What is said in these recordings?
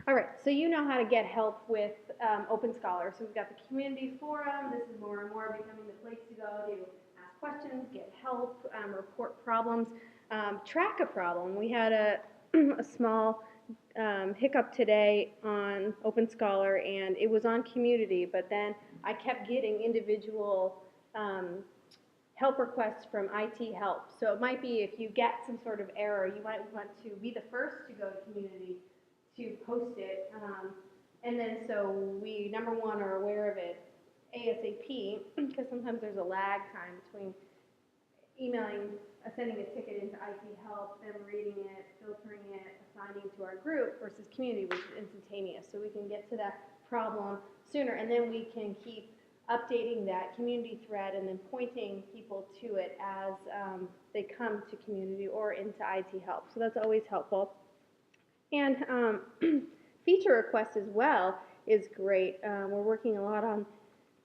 All right, so you know how to get help with OpenScholar. So we've got the community forum. This is more and more becoming the place to go to ask questions, get help, report problems, track a problem. We had a small hiccup today on OpenScholar, and it was on community, but then I kept getting individual help requests from IT help. So it might be if you get some sort of error, you might want to be the first to go to community to post it. And then so we, number one, are aware of it ASAP, because sometimes there's a lag time between emailing, sending a ticket into IT help, them reading it, filtering it, assigning to our group, versus community, which is instantaneous. So we can get to that problem sooner, and then we can keep updating that community thread and then pointing people to it as they come to community or into IT help. So that's always helpful. And feature requests as well is great. We're working a lot on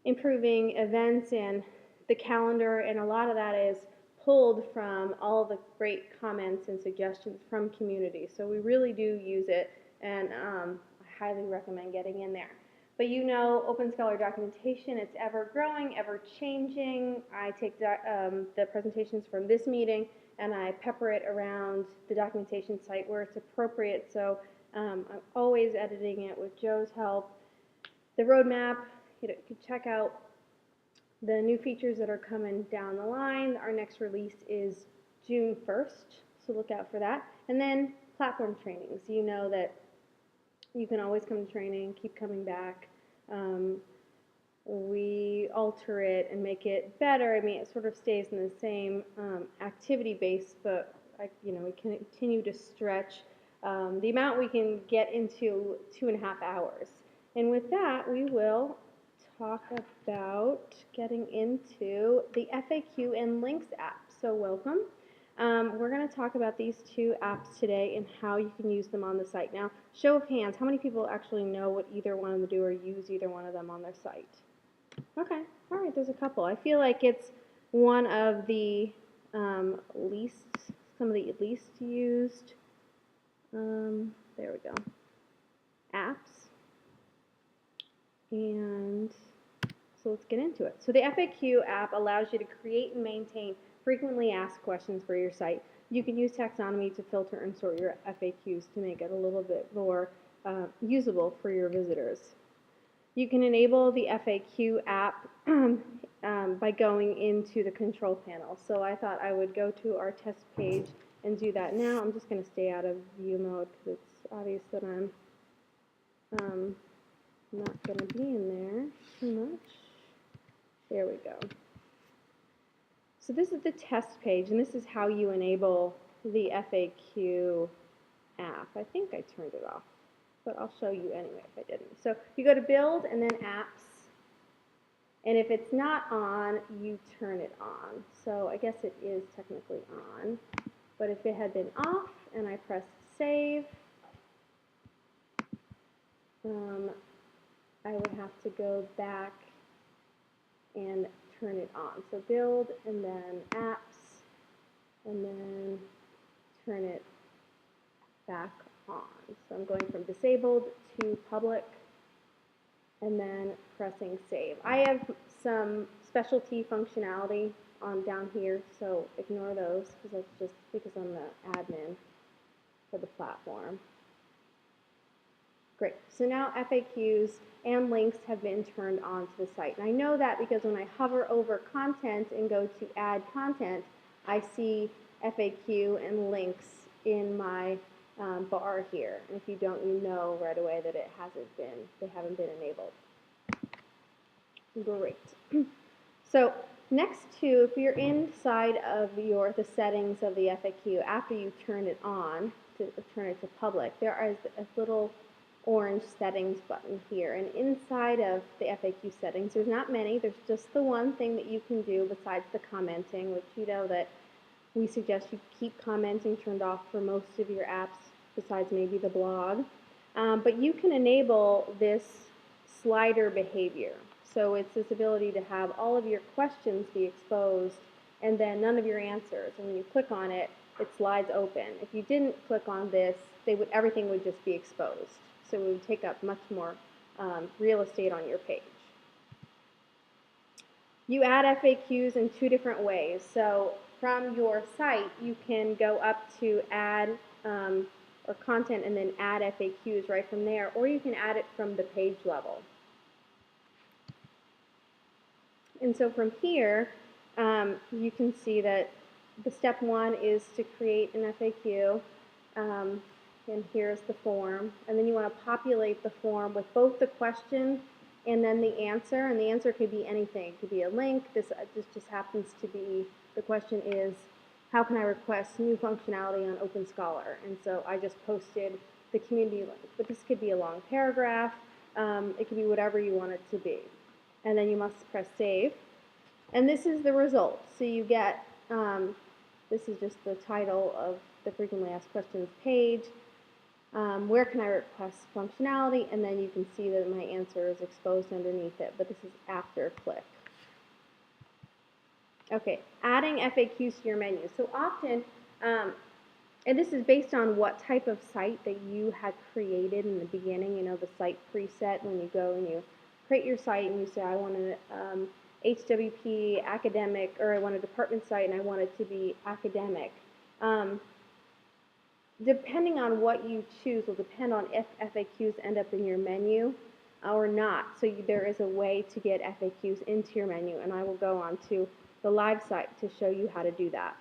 improving events and the calendar, and a lot of that is pulled from all the great comments and suggestions from community. So we really do use it, and I highly recommend getting in there. But you know, OpenScholar documentation, it's ever growing, ever changing. I take the presentations from this meeting and I pepper it around the documentation site where it's appropriate. So I'm always editing it with Joe's help. The roadmap, you can check out the new features that are coming down the line. Our next release is June 1st, so look out for that. And then platform trainings. You know that you can always come to training, keep coming back. We alter it and make it better. I mean, it sort of stays in the same activity base, but we continue to stretch the amount we can get into 2.5 hours. And with that, we will talk about getting into the FAQ and Links app. So welcome. We're going to talk about these two apps today and how you can use them on the site. Now, show of hands, how many people actually know what either one of them do or use either one of them on their site? Okay, all right, there's a couple. I feel like it's one of the some of the least used, there we go, apps. And so let's get into it. So the FAQ app allows you to create and maintain frequently asked questions for your site. You can use taxonomy to filter and sort your FAQs to make it a little bit more usable for your visitors. You can enable the FAQ app by going into the control panel. So I thought I would go to our test page and do that now. I'm just going to stay out of view mode because it's obvious that I'm not going to be in there too much. There we go. So this is the test page, and this is how you enable the FAQ app. I think I turned it off, but I'll show you anyway if I didn't. So you go to Build and then Apps, and if it's not on, you turn it on. So I guess it is technically on, but if it had been off and I pressed Save, I would have to go back and turn it on. So Build and then Apps and then turn it back on. So I'm going from disabled to public and then pressing Save. I have some specialty functionality on down here, so ignore those because that's just because I'm the admin for the platform. Great. So now FAQs and links have been turned on to the site. And I know that because when I hover over content and go to add content, I see FAQ and links in my bar here. And if you don't, you know right away that they haven't been enabled. Great. So next to, if you're inside of the settings of the FAQ, after you turn it on, to turn it to public, there is a little orange settings button here, and inside of the FAQ settings there's not many, there's just the one thing that you can do besides the commenting, which you know that we suggest you keep commenting turned off for most of your apps besides maybe the blog, but you can enable this slider behavior. So it's this ability to have all of your questions be exposed and then none of your answers, and when you click on it, it slides open. If you didn't click on this, everything would just be exposed. so it would take up much more real estate on your page. You add FAQs in two different ways. So from your site, you can go up to add or content and then add FAQs right from there, or you can add it from the page level. And so from here, you can see that the step one is to create an FAQ, and here's the form. And then you want to populate the form with both the question and then the answer. And the answer could be anything. It could be a link. This just happens to be, the question is, how can I request new functionality on OpenScholar? And so I just posted the community link. But this could be a long paragraph. It could be whatever you want it to be. And then you must press save. And this is the result. So you get, this is just the title of the frequently asked questions page. Where can I request functionality? And then you can see that my answer is exposed underneath it, but this is after click. Okay, adding FAQs to your menu. So often, and this is based on what type of site that you had created in the beginning, you know, the site preset when you go and you create your site and you say, I want an HWP academic, or I want a department site and I want it to be academic. Depending on what you choose will depend on if FAQs end up in your menu or not. So there is a way to get FAQs into your menu, and I will go on to the live site to show you how to do that.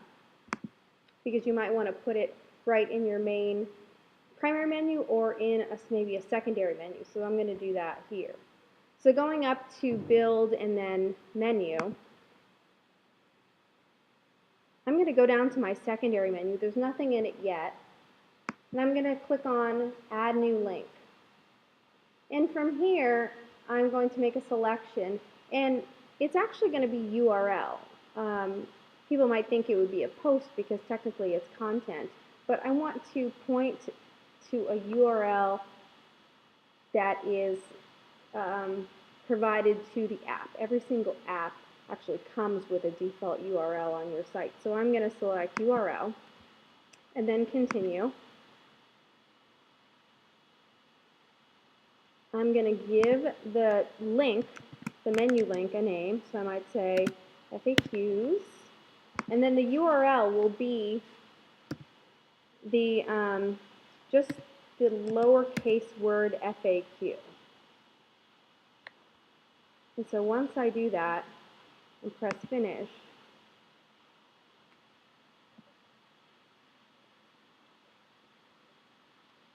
Because you might want to put it right in your main primary menu or in maybe a secondary menu. So I'm going to do that here. So going up to build and then menu, I'm going to go down to my secondary menu. There's nothing in it yet. And I'm going to click on Add New Link. And from here, I'm going to make a selection. And it's actually going to be URL. People might think it would be a post because technically it's content. But I want to point to a URL that is provided to the app. Every single app actually comes with a default URL on your site. So I'm going to select URL and then continue. I'm going to give the link, the menu link, a name. So I might say FAQs. And then the URL will be the just the lowercase word FAQ. And so once I do that and press finish,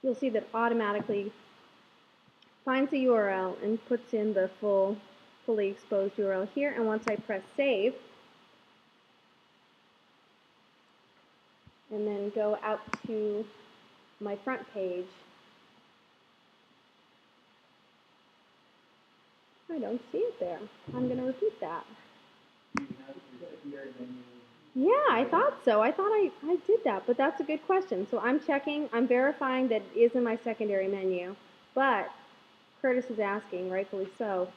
you'll see that automatically finds the URL and puts in the fully exposed URL here. And once I press save and then go out to my front page, I don't see it there. I'm going to repeat that. Yeah, I thought so. I thought I did that, but that's a good question. So I'm checking, I'm verifying that it is in my secondary menu, but Curtis is asking, rightfully so,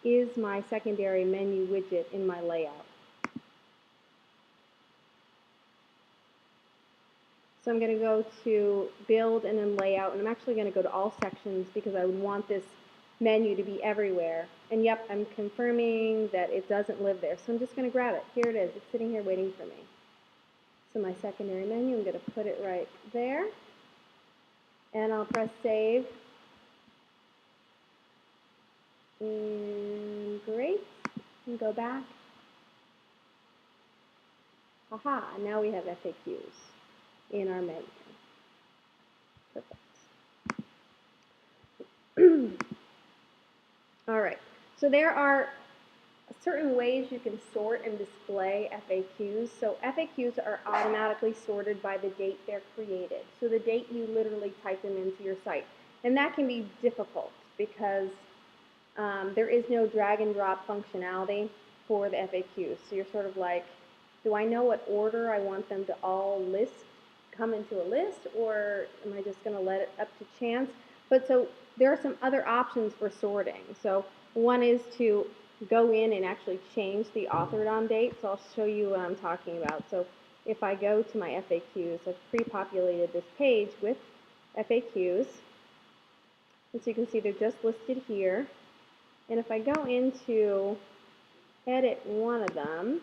is my secondary menu widget in my layout? So I'm going to go to build and then layout, and I'm actually going to go to all sections because I would want this menu to be everywhere. And yep, I'm confirming that it doesn't live there. So I'm just going to grab it. Here it is. It's sitting here waiting for me. So my secondary menu, I'm going to put it right there. And I'll press save. And great. And go back. Aha, now we have FAQs in our menu. Perfect. All right, so there are certain ways you can sort and display FAQs. So FAQs are automatically sorted by the date they're created. So the date you literally type them into your site. And that can be difficult because there is no drag and drop functionality for the FAQs. So you're sort of like, do I know what order I want them to all come into a list, or am I just going to let it up to chance? But so there are some other options for sorting. So one is to go in and actually change the authored on date. So I'll show you what I'm talking about. So if I go to my FAQs, I've pre-populated this page with FAQs. And so you can see they're just listed here. And if I go into edit one of them,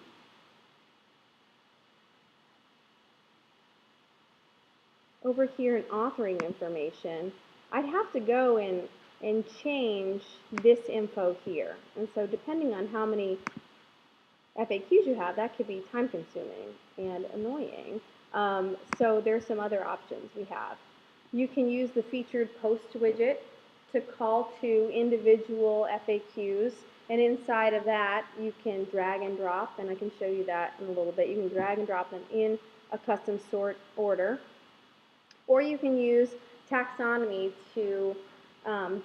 over here in authoring information, I'd have to go in and change this info here. And so depending on how many FAQs you have, that could be time consuming and annoying. So there's some other options we have. You can use the featured post widget to call to individual FAQs, and inside of that you can drag and drop, and I can show you that in a little bit. You can drag and drop them in a custom sort order, or you can use taxonomy to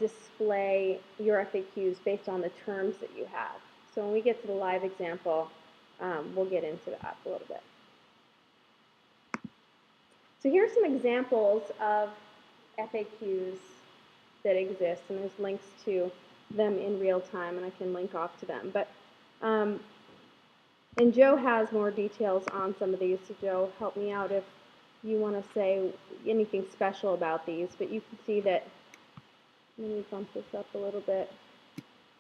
display your FAQs based on the terms that you have. So when we get to the live example, we'll get into that a little bit. So here's some examples of FAQs that exist, and there's links to them in real time, and I can link off to them. But and Joe has more details on some of these, so Joe, help me out if you want to say anything special about these. But you can see that, let me bump this up a little bit.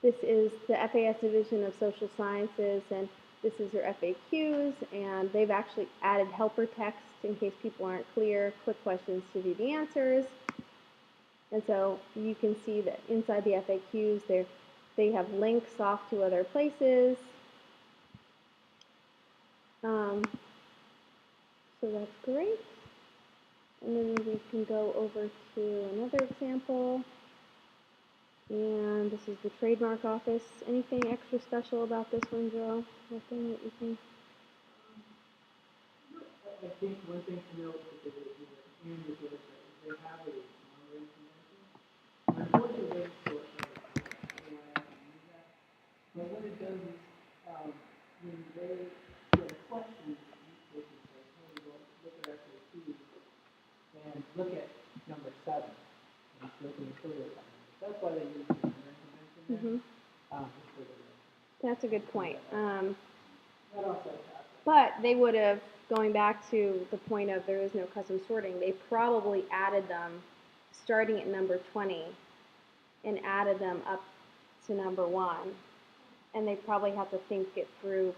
This is the FAS Division of Social Sciences, and this is your FAQs, and they've actually added helper text in case people aren't clear, quick questions to do the answers. And so you can see that inside the FAQs, they have links off to other places. So that's great. And then we can go over to another example. And this is the trademark office. Anything extra special about this one, Joe? Nothing that you think? I think one thing to note is that in this website, they have a monitoring convention. Unfortunately, for that. But what it does is, when they get a question, they can say, hey, well, look at FAQ and look at number 7. And look at the further time. That's why they use the monitoring convention there. That's a good point. That also happens. But they would have, going back to the point of there is no custom sorting, they probably added them starting at number 20 and added them up to number 1. And they probably have to think it through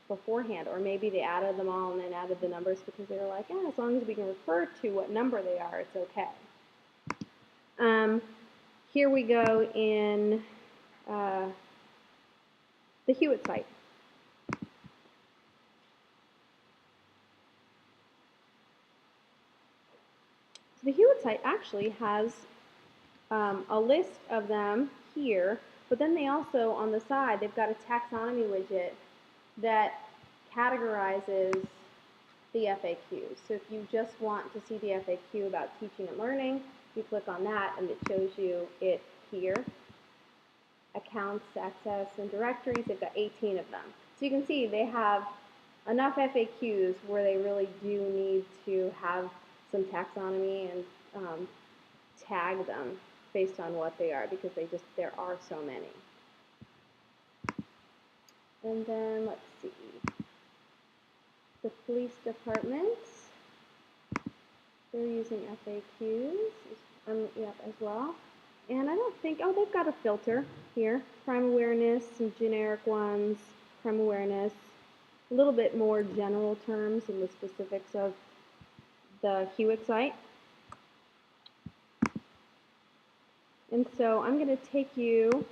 beforehand, or maybe they added them all and then added the numbers because they were like, as long as we can refer to what number they are, it's okay. Here we go in the Hewitt site. So the Hewitt site actually has a list of them here, but then they also, on the side, they've got a taxonomy widget that categorizes the FAQs. So if you just want to see the FAQ about teaching and learning, you click on that and it shows you it here. Accounts, access, and directories, they've got 18 of them. So you can see they have enough FAQs where they really do need to have some taxonomy and tag them based on what they are, because there are so many. And then let's see, the police department, they're using FAQs as well. And I don't think, they've got a filter here, crime awareness, some generic ones, crime awareness, a little bit more general terms and the specifics of the Hewitt site. And so I'm going to take you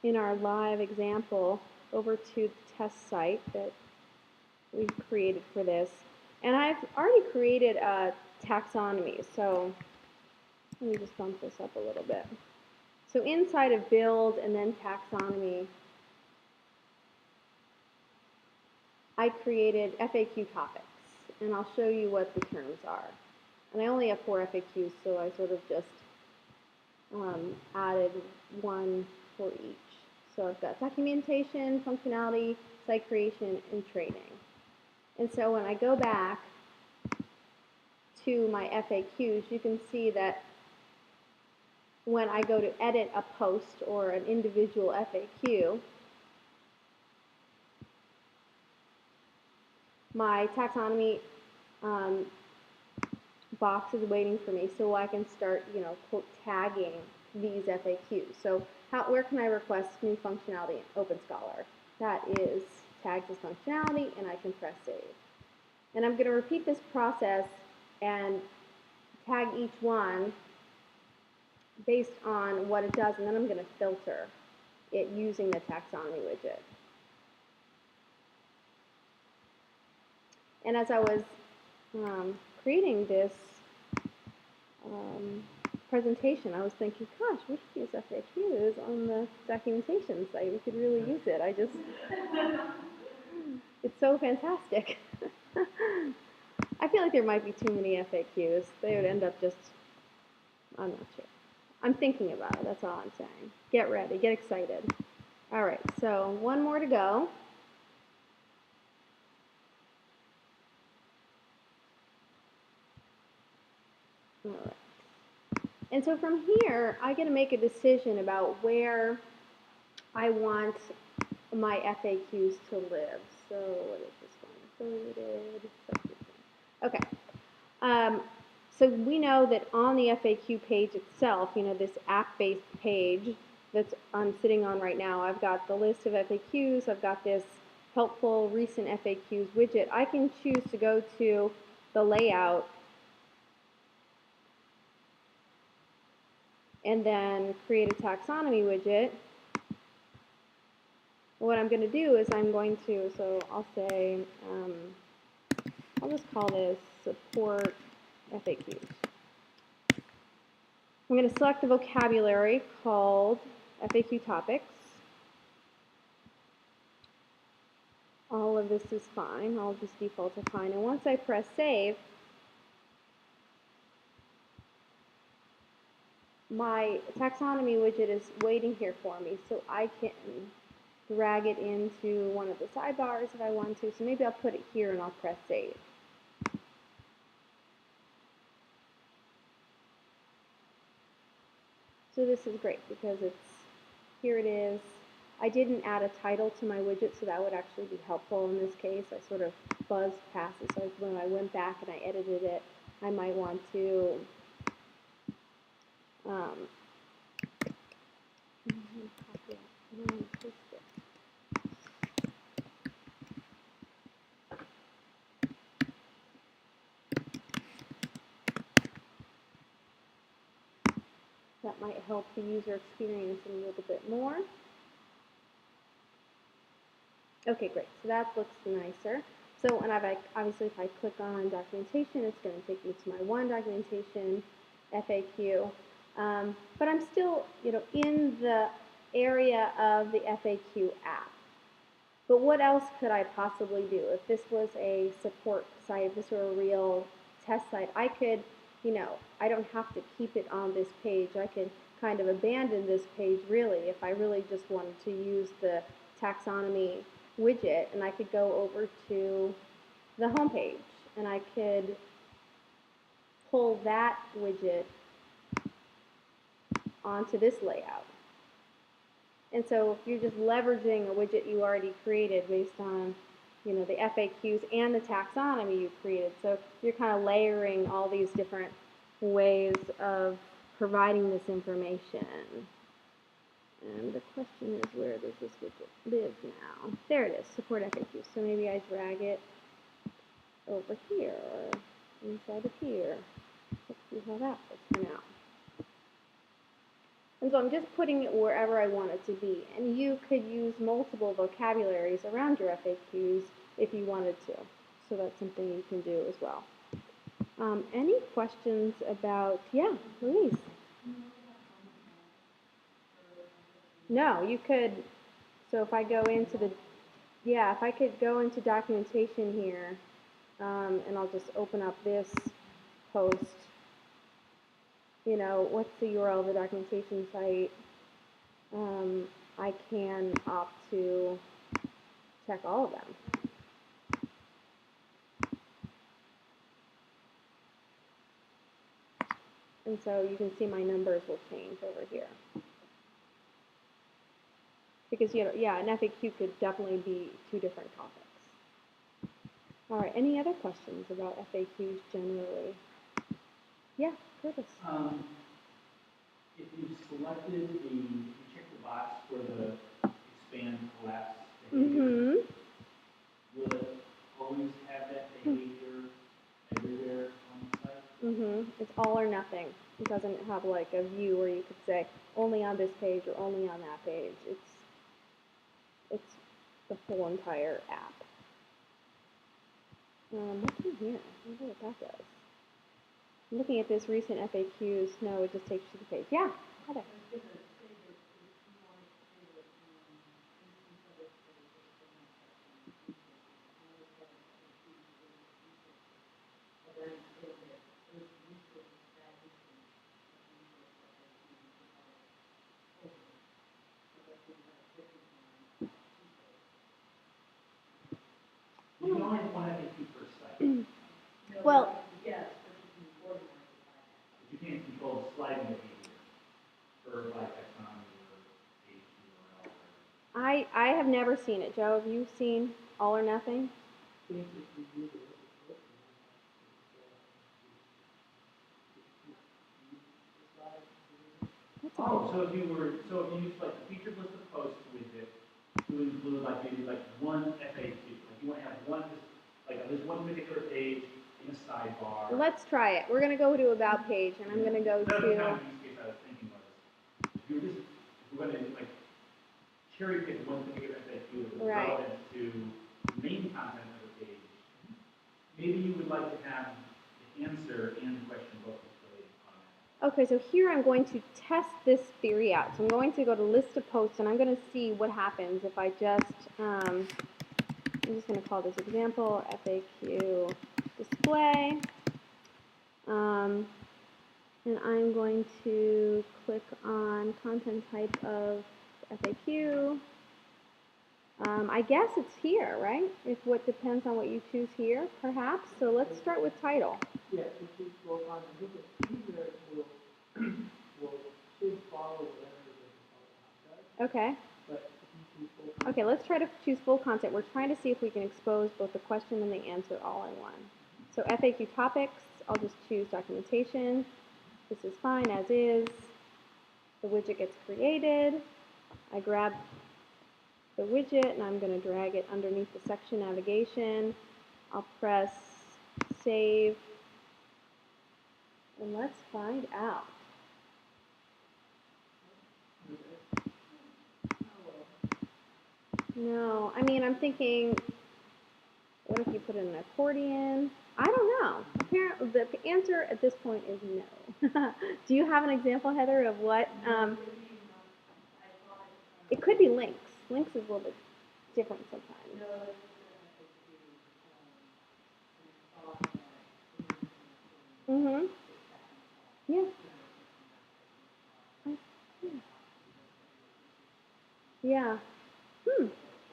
in our live example over to the test site that we've created for this. And I've already created a taxonomy, so let me just bump this up a little bit. So inside of build and then taxonomy, I created FAQ topics, and I'll show you what the terms are. And I only have 4 FAQs, so I sort of just added one for each. So I've got documentation, functionality, site creation, and training. And so when I go back to my FAQs, you can see that when I go to edit a post or an individual FAQ, my taxonomy box is waiting for me so I can start, quote, tagging these FAQs. So where can I request new functionality in OpenScholar? That is tags as functionality, and I can press save. And I'm going to repeat this process and tag each one based on what it does, and then I'm going to filter it using the taxonomy widget. And as I was creating this presentation, I was thinking, gosh, we should use FAQs on the documentation site. We could really use it. It's so fantastic. I feel like there might be too many FAQs. They would end up just, I'm not sure. I'm thinking about it, that's all I'm saying. Get ready, get excited. All right, so one more to go. All right. And so from here, I get to make a decision about where I want my FAQs to live. So what is this one? Affiliated. Okay. So we know that on the FAQ page itself, this app-based page that I'm sitting on right now, I've got the list of FAQs, I've got this helpful recent FAQs widget. I can choose to go to the layout and then create a taxonomy widget. What I'm going to do is so I'll say, I'll just call this support FAQs. I'm going to select the vocabulary called FAQ topics. All of this is fine. All of this defaults are fine. And once I press save, my taxonomy widget is waiting here for me, so I can drag it into one of the sidebars if I want to. So maybe I'll put it here and I'll press save. So this is great because here it is. I didn't add a title to my widget, so that would actually be helpful in this case. I sort of buzzed past it, so when I went back and I edited it, I might want to that might help the user experience a little bit more. Okay, great. So that looks nicer. So, and obviously if I click on documentation, it's going to take me to my one documentation FAQ. But I'm still, in the area of the FAQ app. But what else could I possibly do? If this was a support site, if this were a real test site, I could, I don't have to keep it on this page. I could kind of abandon this page really if I really just wanted to use the taxonomy widget, and I could go over to the home page and I could pull that widget onto this layout. And so if you're just leveraging a widget you already created based on the FAQs and the taxonomy you created, so you're kind of layering all these different ways of providing this information. And the question is, where does this widget live now? There it is, support FAQs. So maybe I drag it over here or inside of here. Let's see how that will turn out. And so I'm just putting it wherever I want it to be. And you could use multiple vocabularies around your FAQs if you wanted to. So that's something you can do as well. Any questions about, yeah, Louise? No, you could, so if I go into if I could go into documentation here, and I'll just open up this post, what's the URL of the documentation site, I can opt to check all of them. And so you can see my numbers will change over here. Because, an FAQ could definitely be two different topics. All right, any other questions about FAQs generally? Yeah, Curtis. if you selected you check the box for the expand, collapse behavior, will it always have that behavior everywhere on the site? It's all or nothing. It doesn't have like a view where you could say only on this page or only on that page. It's the whole entire app. What's in here? I wonder what that does. I'm looking at this recent FAQs. No, it just takes you to the page. Yeah, Heather. You can only have one FAQ per site. Well, Yes, but you can organize it by that. But you can't control the sliding behavior for like taxonomy or page URL. I have never seen it. Joe, have you seen all or nothing? That's a Oh, so if you use like the featured list of posts widget to include like maybe like one FAQ, like you want to have one, like there's one particular page in a sidebar. Let's try it. We're going to go to About Page, and I'm going to go Another to... kind of use case I was thinking was, if we're going to like cherry pick one particular FAQ that was relevant to the main content of the page, maybe you would like to have the answer and the question both displayed on that. Okay, so here I'm going to test this theory out. So I'm going to go to List of Posts, and I'm going to see what happens if I just, I'm just going to call this example FAQ display. And I'm going to click on content type of FAQ. I guess it's here, right? If what depends on what you choose here, perhaps. So let's start with title. Yes, if you scroll on, the user should follow whatever the default does. Okay. But if you choose full Okay, let's try to choose full content. We're trying to see if we can expose both the question and the answer all in one. So FAQ topics, I'll just choose documentation. This is fine as is. The widget gets created. I grab the widget and I'm going to drag it underneath the section navigation. I'll press save. And let's find out. No, I mean, I'm thinking, what if you put in an accordion? I don't know. Apparently, the answer at this point is no. Do you have an example, Heather, of what? It could be links. Links is a little bit different sometimes. Mm-hmm. Yeah. Yeah.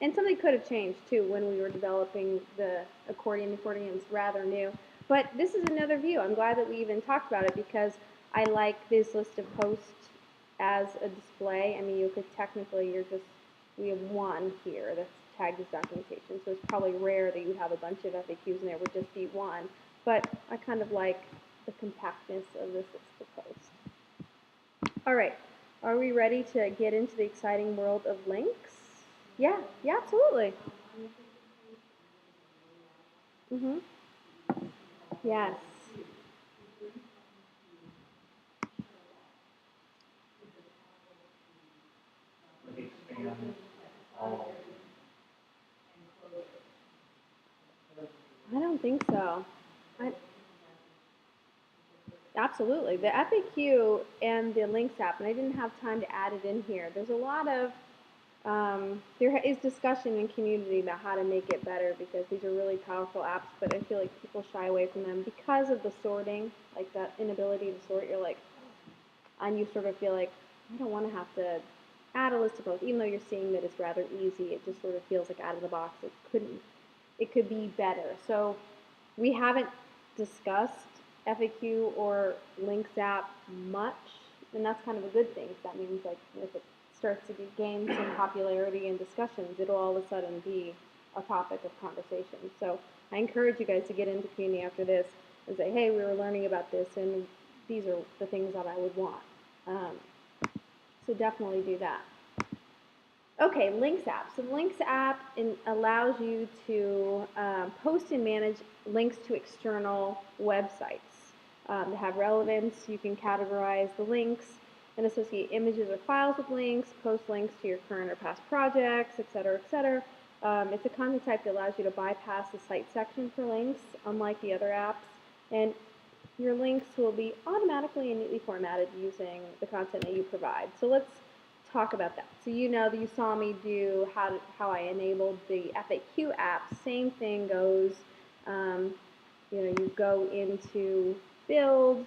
And something could have changed too when we were developing the accordion. The accordion is rather new. But this is another view. I'm glad that we even talked about it because I like this list of posts as a display. I mean, you could technically, we have one here that's tagged as documentation. So it's probably rare that you have a bunch of FAQs and there would just be one. But I kind of like the compactness of this list of posts. All right. Are we ready to get into the exciting world of links? Yeah, absolutely. Yes. Like expand all. I don't think so. Absolutely. The FAQ and the links app, and I didn't have time to add it in here. There's a lot of, there is discussion in community about how to make it better because these are really powerful apps, but I feel like people shy away from them because of the sorting, like that inability to sort. You're like, and you sort of feel like, I don't want to have to add a list of posts, even though you're seeing that it's rather easy. It just sort of feels like out of the box. It could be better. So we haven't discussed FAQ or links app much, and that's kind of a good thing. That means like if it starts to gain some popularity and discussions, it'll all of a sudden be a topic of conversation. So I encourage you guys to get into community after this and say, hey, we were learning about this, and these are the things that I would want. So definitely do that. Okay, Links app. So the Links app allows you to post and manage links to external websites. To have relevance, you can categorize the links and associate images or files with links, post links to your current or past projects, etc., etc. It's a content type that allows you to bypass the site section for links, unlike the other apps. And your links will be automatically and neatly formatted using the content that you provide. So let's talk about that. So you know that you saw me do how I enabled the FAQ app. Same thing goes, you go into build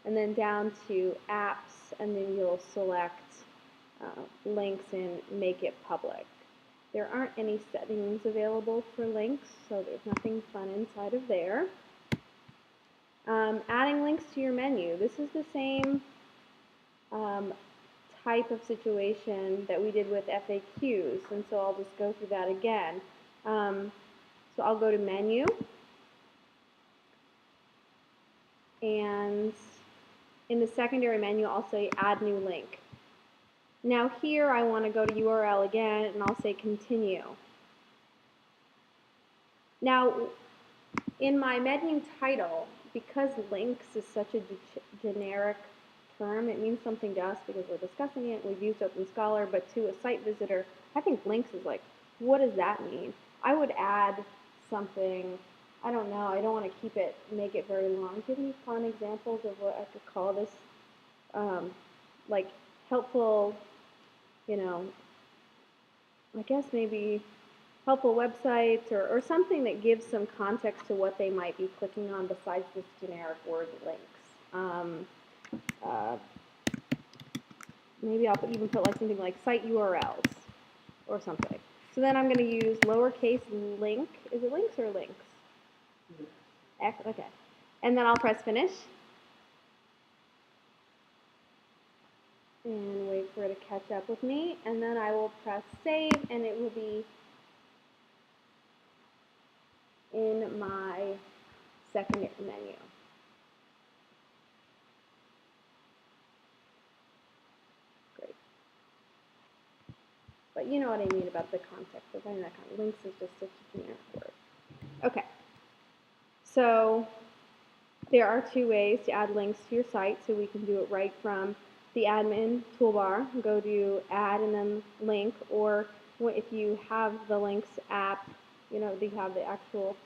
and then down to apps, and then you'll select links and make it public. There aren't any settings available for links, so there's nothing fun inside of there. Adding links to your menu. This is the same type of situation that we did with FAQs, and so I'll just go through that again. So I'll go to menu, and in the secondary menu I'll say add new link. Now here I want to go to URL again, and I'll say continue. Now in my menu title, because links is such a generic term, it means something to us because we're discussing it, we've used OpenScholar, but to a site visitor, I think links is like, what does that mean? I would add something, I don't know, I don't want to make it very long. Do you have any fun examples of what I could call this? Like helpful, I guess maybe helpful websites or something that gives some context to what they might be clicking on besides this generic word links. Maybe I'll even put like something like site URLs or something. So then I'm going to use lowercase link. Is it links or links? X, okay. And then I'll press finish. And wait for it to catch up with me. And then I will press save, and it will be in my secondary menu. Great. But you know what I mean about the context of finding that kind of links is just such a generic word. Okay. So there are two ways to add links to your site. So we can do it right from the admin toolbar, go to add and then link, or if you have the links app, you have the actual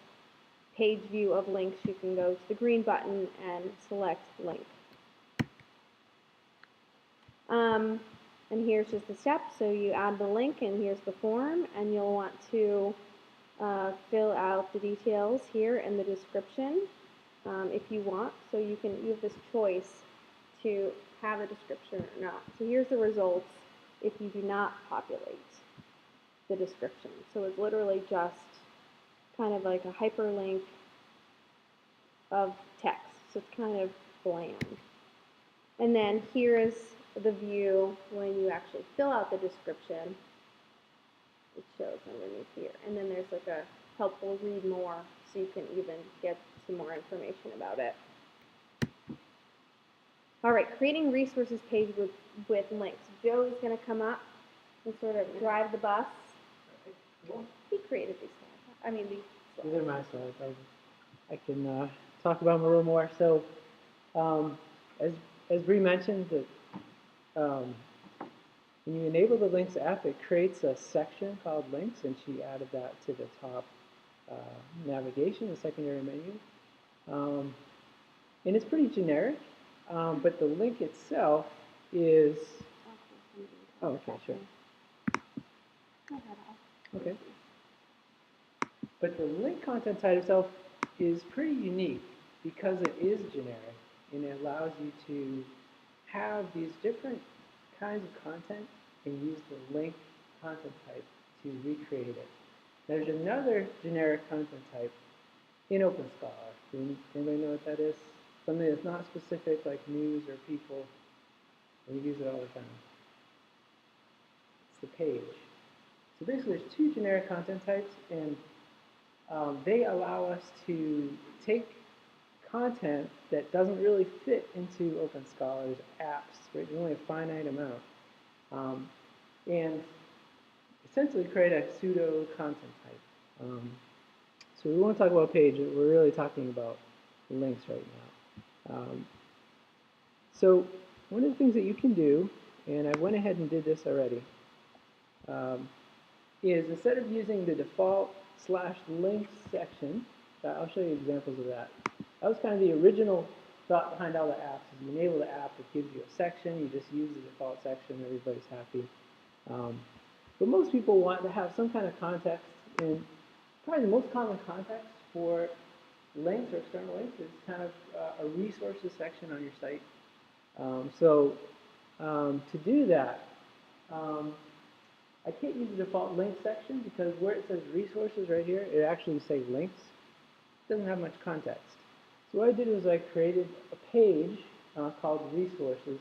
page view of links, you can go to the green button and select link. And here's just the steps. So you add the link, and here's the form, and you'll want to fill out the details here in the description if you want. So you have this choice to have a description or not. So here's the results if you do not populate the description. So it's literally just kind of like a hyperlink of text. So it's kind of bland. And then here is the view when you actually fill out the description. It shows underneath here. And then there's like a helpful read more, so you can even get some more information about it. All right, creating resources page with links. Joe is going to come up and sort of drive the bus. He created these slides. I mean, these These are my slides. I can talk about them a little more. So, as Bree mentioned, that when you enable the Links app, it creates a section called Links, and she added that to the top navigation, the secondary menu. And it's pretty generic, but the link itself is... Oh, okay, sure. Okay. But the link content type itself is pretty unique because it is generic, and it allows you to have these different kinds of content and use the link content type to recreate it. There's another generic content type in OpenScholar. Does anybody know what that is? Something that's not specific, like news or people. We use it all the time. It's the page. So basically, there's two generic content types, and they allow us to take content that doesn't really fit into OpenScholar's apps. Right? There's only a finite amount. and essentially create a pseudo content type. So we won't talk about page, we're really talking about links right now. So one of the things that you can do, and I went ahead and did this already, is instead of using the default /links section, I'll show you examples of that. That was kind of the original thought behind all the apps. Is you enable the app, it gives you a section, you just use the default section, everybody's happy. But most people want to have some kind of context, and probably the most common context for links or external links is kind of a resources section on your site. To do that, I can't use the default link section because where it says resources right here, it actually says links. It doesn't have much context. So what I did was I created a page called resources,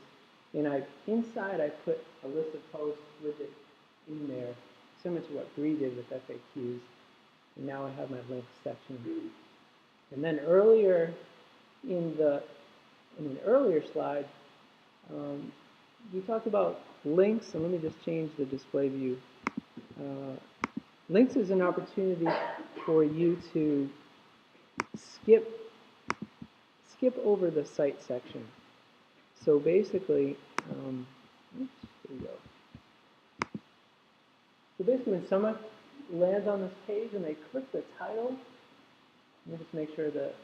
and inside I put a list of posts widget in there, similar to what Bree did with FAQs. And now I have my links section. And then earlier in an earlier slide, we talked about links, and let me just change the display view. Links is an opportunity for you to skip over the site section. So basically, oops, here we go. So basically, when someone lands on this page and they click the title, let me just make sure that,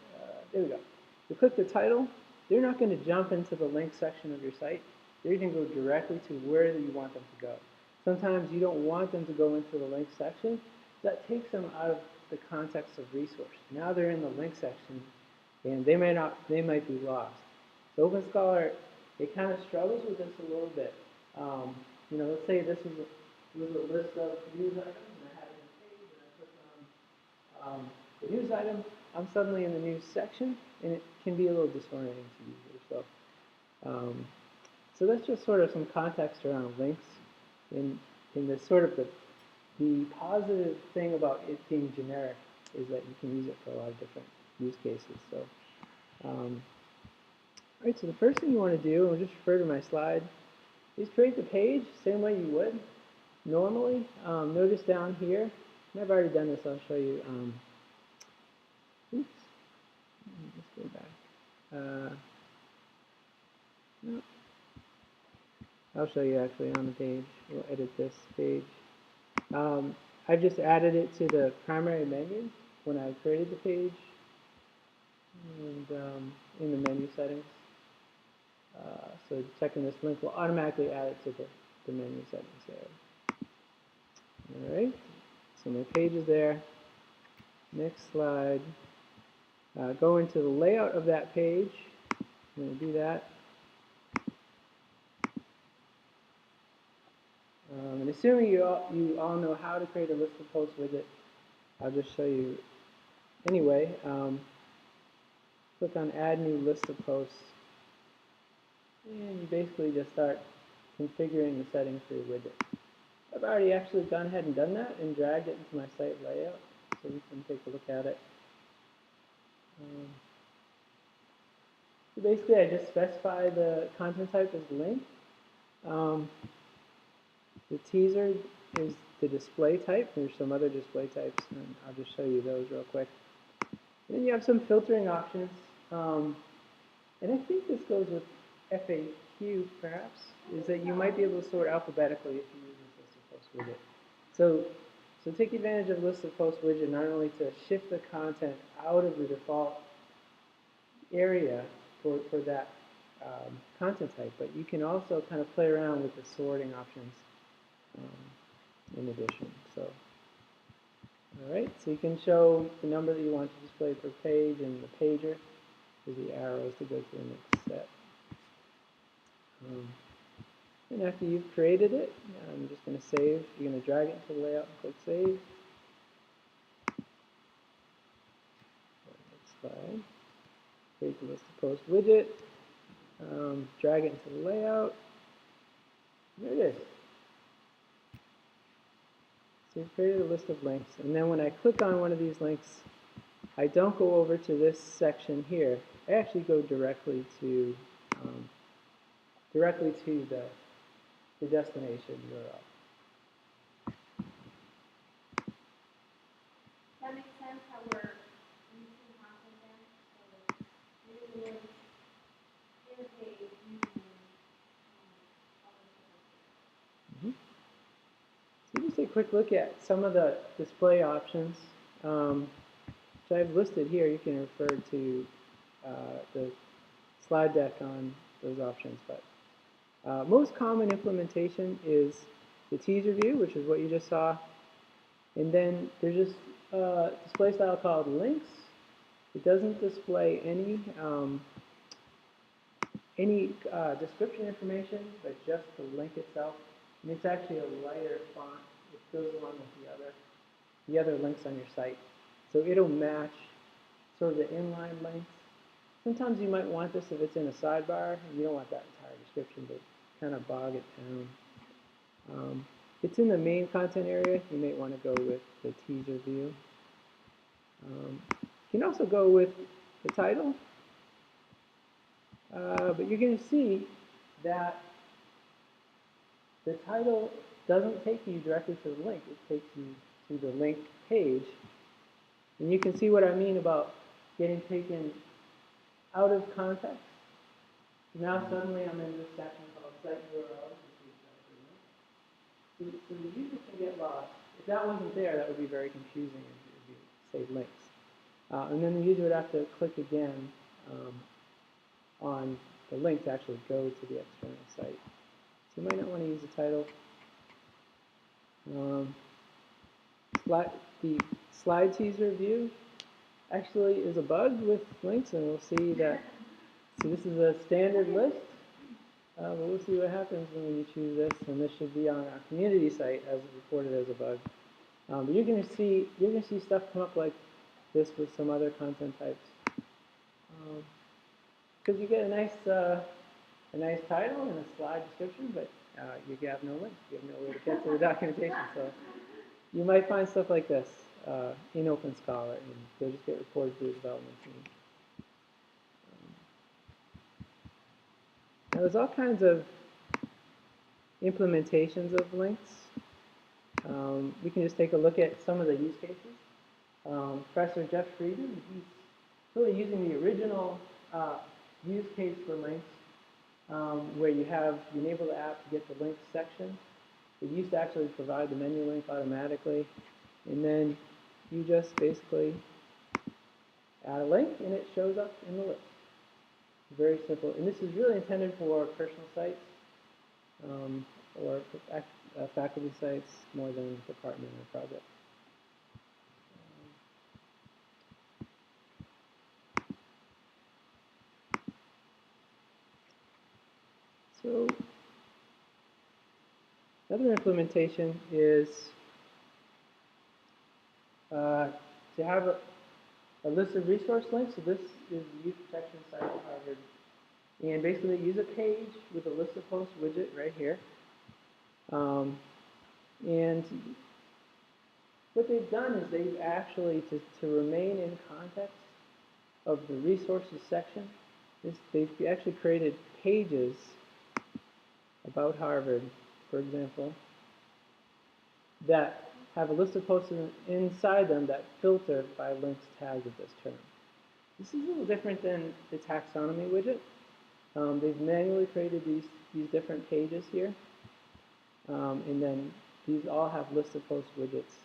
there we go. They click the title, they're not going to jump into the link section of your site. They're going to go directly to where you want them to go. Sometimes you don't want them to go into the link section. That takes them out of the context of resource. Now they're in the link section, and they might be lost. So OpenScholar, it kind of struggles with this a little bit. Let's say this was a list of news items, and I had it in a page, and I click on the news item. I'm suddenly in the news section, and it can be a little disorienting to users. So that's just sort of some context around links. In the sort of the positive thing about it being generic is that you can use it for a lot of different use cases. So, all right. So the first thing you want to do, and we'll just refer to my slide, is create the page same way you would normally. Notice down here, and I've already done this. I'll show you. Oops. Let's go back. No. I'll show you actually on the page. We'll edit this page. I've just added it to the primary menu when I created the page, and in the menu settings. So checking this link will automatically add it to the menu settings there. All right. So my page is there. Next slide. Go into the layout of that page. I'm going to do that. And assuming you all know how to create a list of posts widget, I'll just show you anyway. Click on Add New List of Posts, and you basically just start configuring the settings for your widget. I've already actually gone ahead and done that and dragged it into my site layout, so we can take a look at it. So basically, I just specify the content type as link. The teaser is the display type. There's some other display types, and I'll just show you those real quick. And then you have some filtering options. And I think this goes with FAQ, perhaps, is that you might be able to sort alphabetically if you use this list of posts widget. So take advantage of list of posts widget not only to shift the content out of the default area for that content type, but you can also kind of play around with the sorting options in addition. So, all right, so you can show the number that you want to display per page, and the pager is the arrows to go to the next step. And after you've created it, I'm just going to save. You're going to drag it into the layout and click Save. Next slide. Create the list of post widget. Drag it into the layout. There it is. So we've created a list of links, and then when I click on one of these links, I don't go over to this section here. I actually go directly to the the destination URL. That makes sense how we're using content there. So using links in a page using Mhm. So just a quick look at some of the display options, which I've listed here. You can refer to the slide deck on those options. But most common implementation is the teaser view, which is what you just saw. And then there's just a display style called links. It doesn't display any description information, but just the link itself. And it's actually a lighter font. It goes along with the other links on your site. So it'll match sort of the inline links. Sometimes you might want this if it's in a sidebar. You don't want that entire description, but kind of bog it down. If it's in the main content area, you may want to go with the teaser view. You can also go with the title, but you're going to see that the title doesn't take you directly to the link. It takes you to the link page. And you can see what I mean about getting taken out of context. Now suddenly I'm in this section called Site URLs. So the user can get lost. If that wasn't there, that would be very confusing if you say links. And then the user would have to click again on the link to actually go to the external site. So you might not want to use the title. The slide teaser view actually is a bug with links, and we'll see that. So this is a standard list. But we'll see what happens when you choose this, and this should be on our community site as reported as a bug. But you're going to see stuff come up like this with some other content types, because you get a nice title and a slide description, but you have no link. You have no way to get to the documentation. So you might find stuff like this in OpenScholar, and they'll just get reported to the development team. Now, there's all kinds of implementations of links. We can just take a look at some of the use cases. Professor Jeff Friedman, he's really using the original use case for links, where you enable the app to get the links section. It used to actually provide the menu link automatically, and then you just basically add a link, and it shows up in the list. Very simple, and this is really intended for personal sites or faculty sites more than department or project. So another implementation is to have a list of resource links. So this is the youth protection site at Harvard. And basically use a page with a list of posts widget right here. And what they've done is they've actually, to remain in context of the resources section, they've actually created pages about Harvard, for example, that have a list of posts inside them that filter by links tagged with this term. This is a little different than the taxonomy widget. They've manually created these different pages here, and then these all have list of post widgets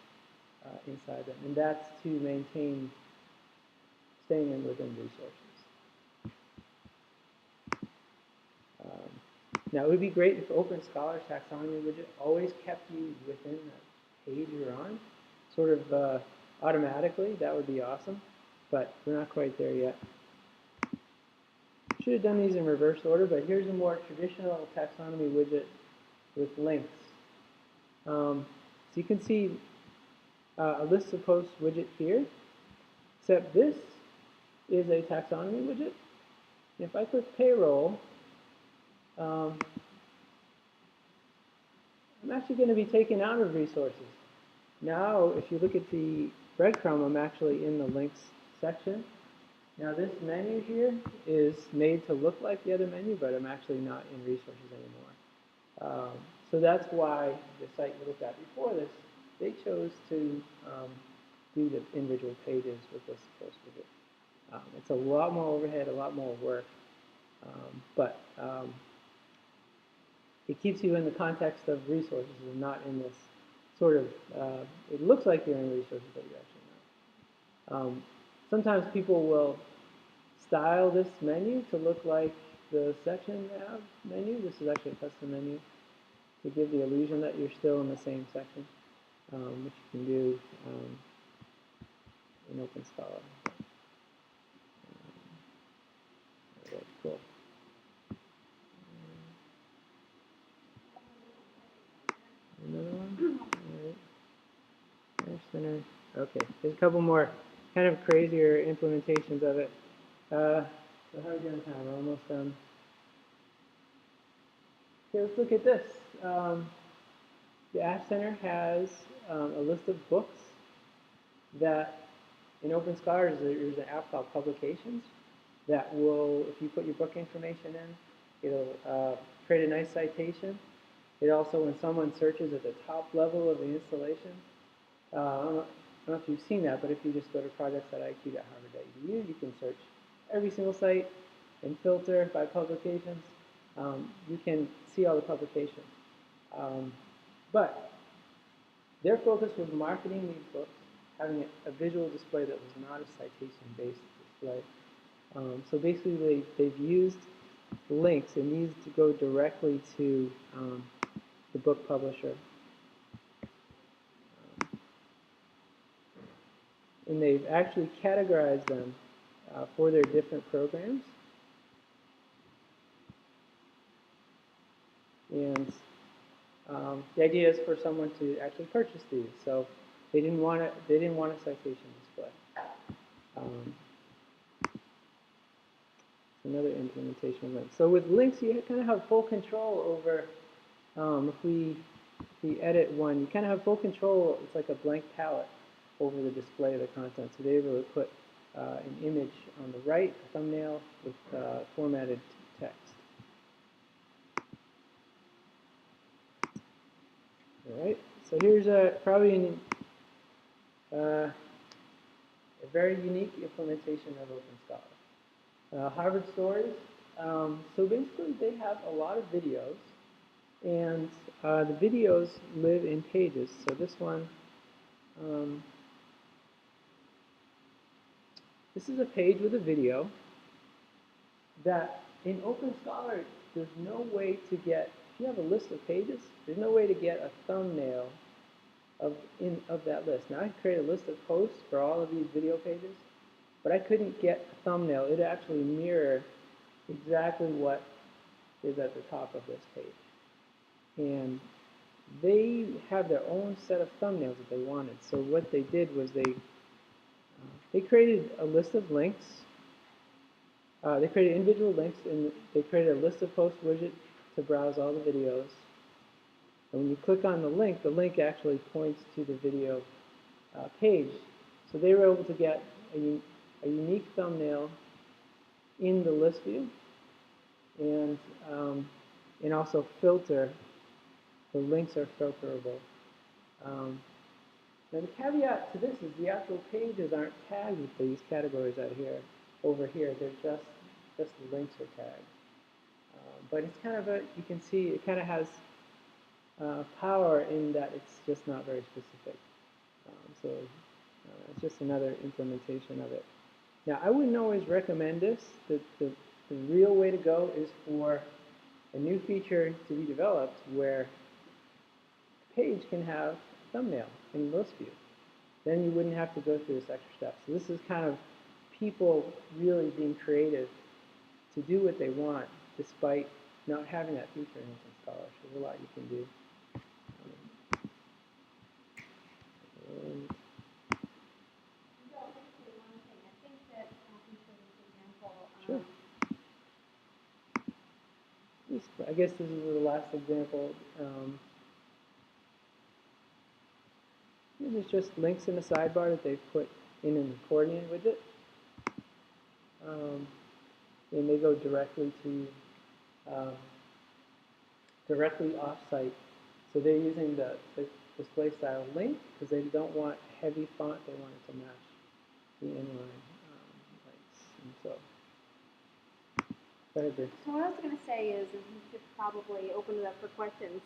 inside them, and that's to maintain staying in within resources. Now, it would be great if OpenScholar's taxonomy widget always kept you within the page you're on, sort of automatically. That would be awesome, but we're not quite there yet. Should have done these in reverse order, but here's a more traditional taxonomy widget with links. So you can see a list of posts widget here, except this is a taxonomy widget. If I click payroll, I'm actually going to be taken out of resources. Now, if you look at the breadcrumb, I'm actually in the links section. Now this menu here is made to look like the other menu, but I'm actually not in resources anymore. So that's why the site you looked at before this, they chose to do the individual pages with this post widget. It's a lot more overhead, a lot more work, but it keeps you in the context of resources and not in this sort of, it looks like you're in resources, but you're actually not. Sometimes people will style this menu to look like the section nav menu. This is actually a custom menu to give the illusion that you're still in the same section, which you can do in OpenScholar. Okay, cool. Another one? All right. Center. Okay, there's a couple more kind of crazier implementations of it. So how are we doing time? We're almost done. Okay, let's look at this. The App Center has a list of books that in OpenScholar there's an app called Publications that will, if you put your book information in, it'll create a nice citation. It also, when someone searches at the top level of the installation, I don't know if you've seen that, but if you just go to projects.iq.harvard.edu, you can search every single site and filter by publications. You can see all the publications. But their focus was marketing these books, having a visual display that was not a citation-based display. So basically, they've used links, and these to go directly to the book publisher. And they've actually categorized them for their different programs. And the idea is for someone to actually purchase these. So they didn't want a citation display. Another implementation of links. So with links, you kind of have full control over. If we edit one, you kind of have full control. It's like a blank palette over the display of the content. So they're able to put an image on the right, a thumbnail with formatted text. All right. So here's probably a very unique implementation of OpenScholar. Harvard Stories. So basically, they have a lot of videos, and the videos live in pages. So this one. This is a page with a video that in OpenScholar, there's no way to get, if you have a list of pages, there's no way to get a thumbnail of that list. Now I can create a list of posts for all of these video pages, but I couldn't get a thumbnail. It actually mirror exactly what is at the top of this page. And they have their own set of thumbnails that they wanted. So what they did was they created a list of links. They created individual links, and they created a list of post widget to browse all the videos. And when you click on the link actually points to the video page. So they were able to get a unique thumbnail in the list view, and also filter. The links are filterable. Now the caveat to this is the actual pages aren't tagged with these categories over here. They're just the links are tagged. But it's kind of you can see it kind of has power in that it's just not very specific. So it's just another implementation of it. Now I wouldn't always recommend this. The real way to go is for a new feature to be developed where a page can have a thumbnail in list view. Then you wouldn't have to go through this extra step. So this is kind of people really being creative to do what they want despite not having that feature in OpenScholar. So there's a lot you can do. Sure. I guess this is the last example. There's just links in the sidebar that they've put in an accordion widget. And they go directly to directly off-site So they're using the display style link because they don't want heavy font. They want it to match the inline links. And so, go ahead, Briggs. So what I was going to say is we should probably open it up for questions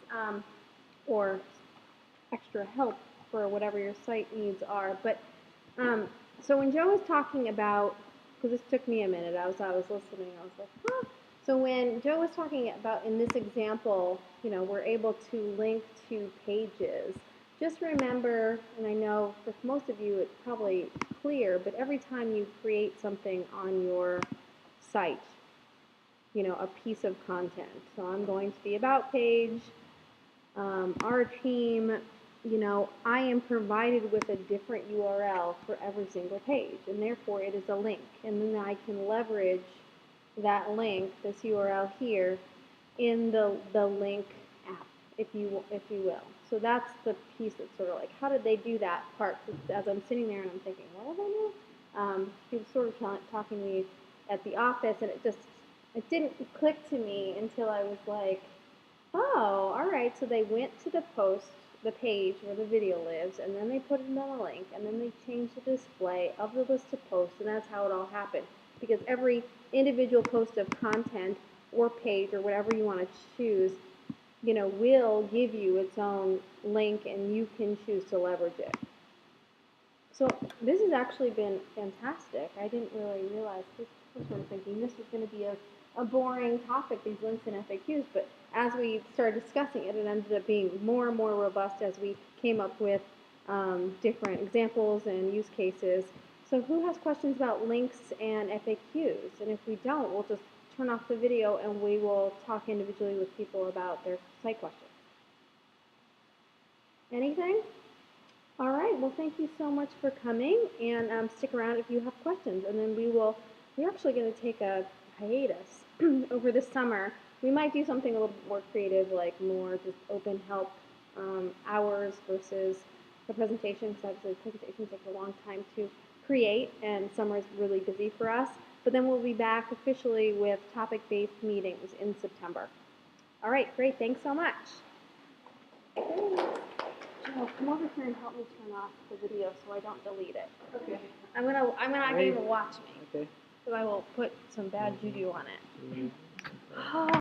or extra help for whatever your site needs are. But so when Joe was talking about, because this took me a minute, I was listening, I was like, huh. So when Joe was talking about in this example, you know, we're able to link to pages. Just remember, and I know for most of you it's probably clear, but every time you create something on your site, you know, a piece of content. So I'm going to the About page, our team, you know, I am provided with a different URL for every single page, and therefore it is a link. And then I can leverage that link, this URL here, in the link app, if you will. So that's the piece that's sort of like, how did they do that part? As I'm sitting there and I'm thinking, what did they do? He was sort of talking to me at the office, and it didn't click to me until I was like, oh, all right. So they went to the page where the video lives, and then they put it in a link, and then they changed the display of the list of posts, and that's how it all happened. Because every individual post of content or page or whatever you want to choose, you know, will give you its own link, and you can choose to leverage it. So this has actually been fantastic. I didn't really realize this. I was sort of thinking this was going to be a boring topic, these links and FAQs, but as we started discussing it, it ended up being more and more robust as we came up with different examples and use cases. So who has questions about links and FAQs? And if we don't, we'll just turn off the video and we will talk individually with people about their site questions. Anything? All right, well, thank you so much for coming, and stick around if you have questions. And then we're actually going to take a hiatus over this summer. We might do something a little bit more creative, like more just open help hours versus the presentation, because obviously presentations take a long time to create, and summer is really busy for us. But then we'll be back officially with topic-based meetings in September. All right, great, thanks so much. Joe, come over here and help me turn off the video so I don't delete it. Okay. I'm gonna get you to watch me. Okay. So I will put some bad juju on it. Mhm. Oh.